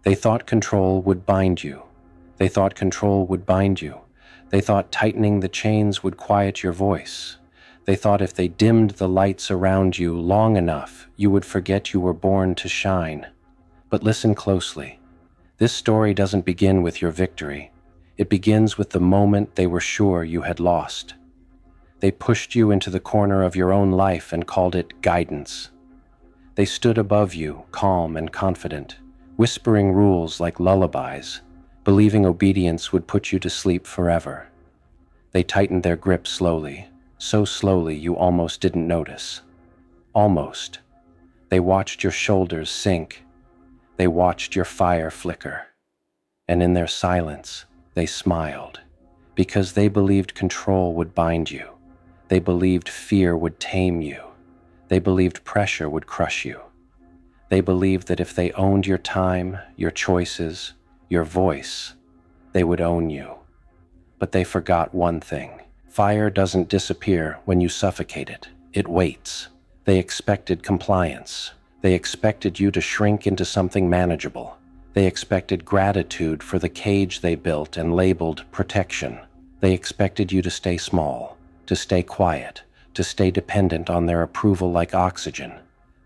They thought control would bind you. They thought control would bind you. They thought tightening the chains would quiet your voice. They thought if they dimmed the lights around you long enough, you would forget you were born to shine. But listen closely. This story doesn't begin with your victory. It begins with the moment they were sure you had lost. They pushed you into the corner of your own life and called it guidance. They stood above you, calm and confident, whispering rules like lullabies, believing obedience would put you to sleep forever. They tightened their grip slowly, so slowly you almost didn't notice. Almost. They watched your shoulders sink. They watched your fire flicker. And in their silence, they smiled, because they believed control would bind you. They believed fear would tame you. They believed pressure would crush you. They believed that if they owned your time, your choices, your voice, they would own you. But they forgot one thing. Fire doesn't disappear when you suffocate it. It waits. They expected compliance. They expected you to shrink into something manageable. They expected gratitude for the cage they built and labeled protection. They expected you to stay small, to stay quiet, to stay dependent on their approval like oxygen.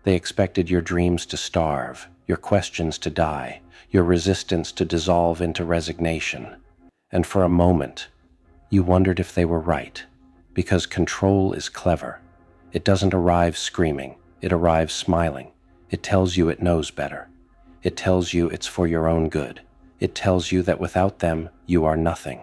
They expected your dreams to starve, your questions to die, your resistance to dissolve into resignation. And for a moment, you wondered if they were right, because control is clever. It doesn't arrive screaming, it arrives smiling. It tells you it knows better. It tells you it's for your own good. It tells you that without them, you are nothing.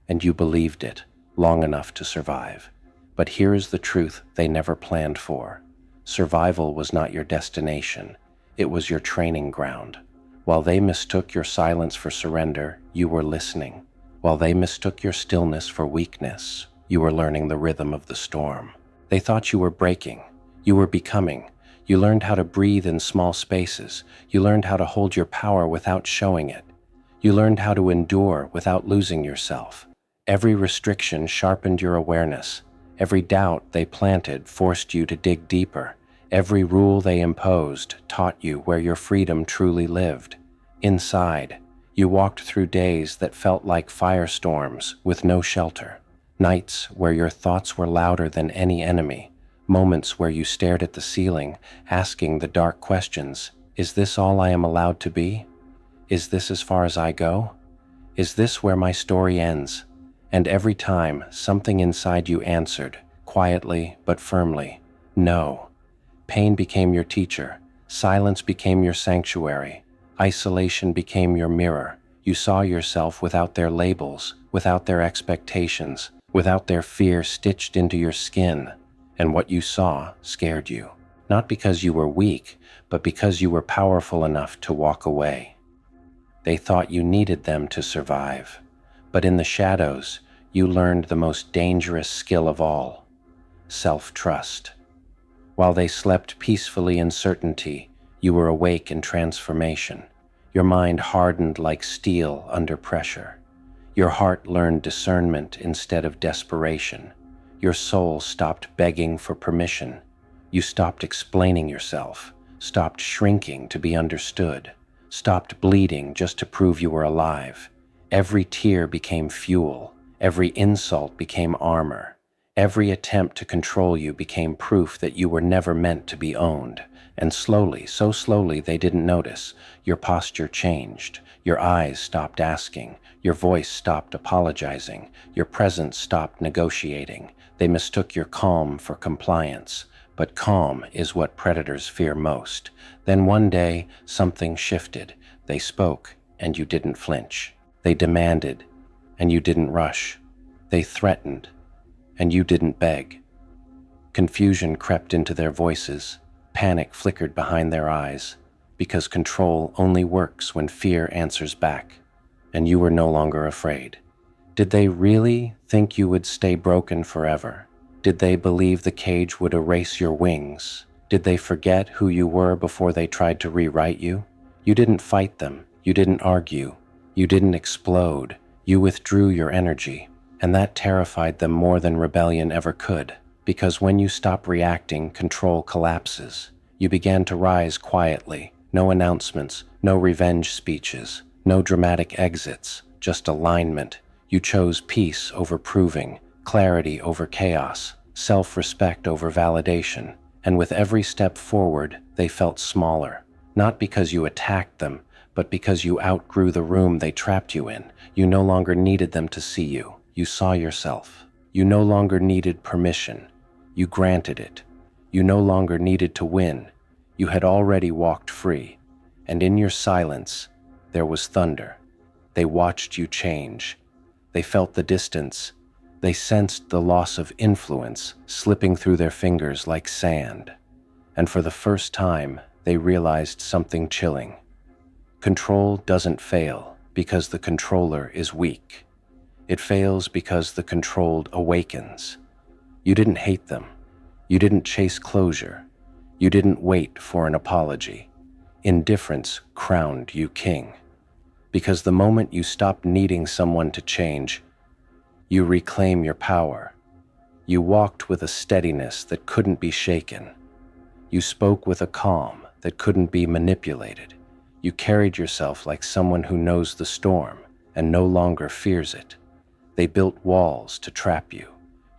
And you believed it long enough to survive. But here is the truth they never planned for. Survival was not your destination. It was your training ground. While they mistook your silence for surrender, you were listening. While they mistook your stillness for weakness, you were learning the rhythm of the storm. They thought you were breaking. You were becoming. You learned how to breathe in small spaces. You learned how to hold your power without showing it. You learned how to endure without losing yourself. Every restriction sharpened your awareness. Every doubt they planted forced you to dig deeper. Every rule they imposed taught you where your freedom truly lived. Inside, you walked through days that felt like firestorms with no shelter. Nights where your thoughts were louder than any enemy. Moments where you stared at the ceiling, asking the dark questions, is this all I am allowed to be? Is this as far as I go? Is this where my story ends? And every time, something inside you answered, quietly but firmly, no. Pain became your teacher. Silence became your sanctuary. Isolation became your mirror. You saw yourself without their labels, without their expectations, without their fear stitched into your skin. And what you saw scared you, not because you were weak, but because you were powerful enough to walk away. They thought you needed them to survive, but in the shadows, you learned the most dangerous skill of all, self-trust. While they slept peacefully in certainty, you were awake in transformation. Your mind hardened like steel under pressure. Your heart learned discernment instead of desperation. Your soul stopped begging for permission. You stopped explaining yourself, stopped shrinking to be understood, stopped bleeding just to prove you were alive. Every tear became fuel. Every insult became armor. Every attempt to control you became proof that you were never meant to be owned. And slowly, so slowly they didn't notice, your posture changed. Your eyes stopped asking. Your voice stopped apologizing. Your presence stopped negotiating. They mistook your calm for compliance. But calm is what predators fear most. Then one day, something shifted. They spoke, and you didn't flinch. They demanded, and you didn't rush. They threatened, and you didn't beg. Confusion crept into their voices. Panic flickered behind their eyes, because control only works when fear answers back. And you were no longer afraid. Did they really think you would stay broken forever? Did they believe the cage would erase your wings? Did they forget who you were before they tried to rewrite you? You didn't fight them. You didn't argue. You didn't explode. You withdrew your energy. And that terrified them more than rebellion ever could. Because when you stop reacting, control collapses. You began to rise quietly, No announcements, no revenge speeches, no dramatic exits, just alignment. You chose peace over proving, clarity over chaos, self-respect over validation, and with every step forward, they felt smaller. Not because you attacked them, but because you outgrew the room they trapped you in. You no longer needed them to see you. You saw yourself. You no longer needed permission. You granted it. You no longer needed to win. You had already walked free. And in your silence, there was thunder. They watched you change. They felt the distance. They sensed the loss of influence slipping through their fingers like sand. And for the first time, they realized something chilling. Control doesn't fail because the controller is weak. It fails because the controlled awakens. You didn't hate them. You didn't chase closure. You didn't wait for an apology. Indifference crowned you king. Because the moment you stop needing someone to change, you reclaim your power. You walked with a steadiness that couldn't be shaken. You spoke with a calm that couldn't be manipulated. You carried yourself like someone who knows the storm and no longer fears it. They built walls to trap you.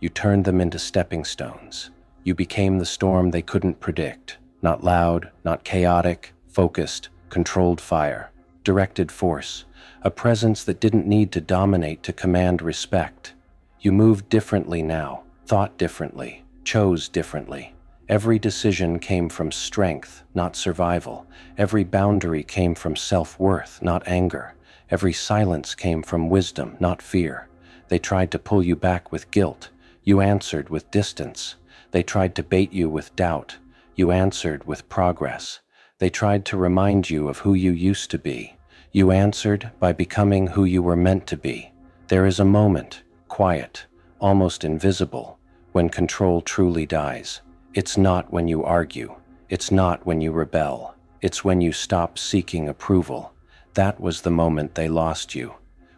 You turned them into stepping stones. You became the storm they couldn't predict. Not loud, not chaotic, focused, controlled fire, directed force, a presence that didn't need to dominate to command respect. You moved differently now, thought differently, chose differently. Every decision came from strength, not survival. Every boundary came from self-worth, not anger. Every silence came from wisdom, not fear. They tried to pull you back with guilt. You answered with distance. They tried to bait you with doubt. You answered with progress. They tried to remind you of who you used to be. You answered by becoming who you were meant to be. There is a moment, quiet, almost invisible, when control truly dies. It's not when you argue. It's not when you rebel. It's when you stop seeking approval. That was the moment they lost you.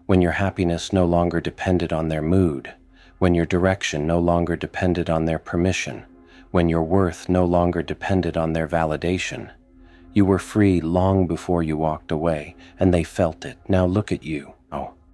When your happiness no longer depended on their mood. When your direction no longer depended on their permission. When your worth no longer depended on their validation. You were free long before you walked away, and they felt it. Now look at you.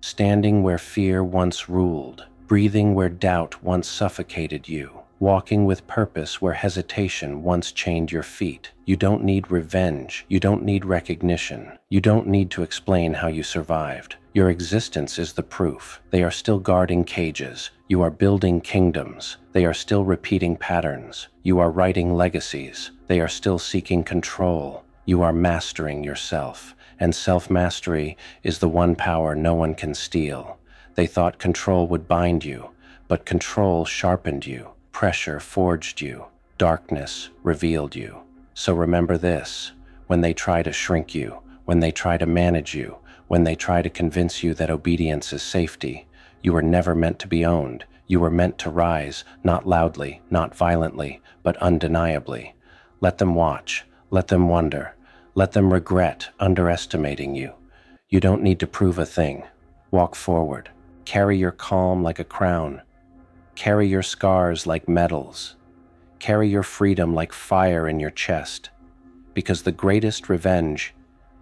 Standing where fear once ruled, breathing where doubt once suffocated you, walking with purpose where hesitation once chained your feet. You don't need revenge. You don't need recognition. You don't need to explain how you survived. Your existence is the proof. They are still guarding cages. You are building kingdoms. They are still repeating patterns. You are writing legacies. They are still seeking control. You are mastering yourself. And self-mastery is the one power no one can steal. They thought control would bind you, but control sharpened you. Pressure forged you. Darkness revealed you. So remember this: when they try to shrink you, when they try to manage you, when they try to convince you that obedience is safety, you were never meant to be owned. You were meant to rise, not loudly, not violently, but undeniably. Let them watch. Let them wonder. Let them regret underestimating you. You don't need to prove a thing. Walk forward. Carry your calm like a crown. Carry your scars like medals. Carry your freedom like fire in your chest. Because the greatest revenge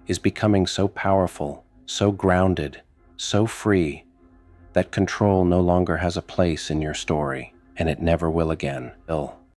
is becoming so powerful, so grounded, so free, that control no longer has a place in your story, and it never will again.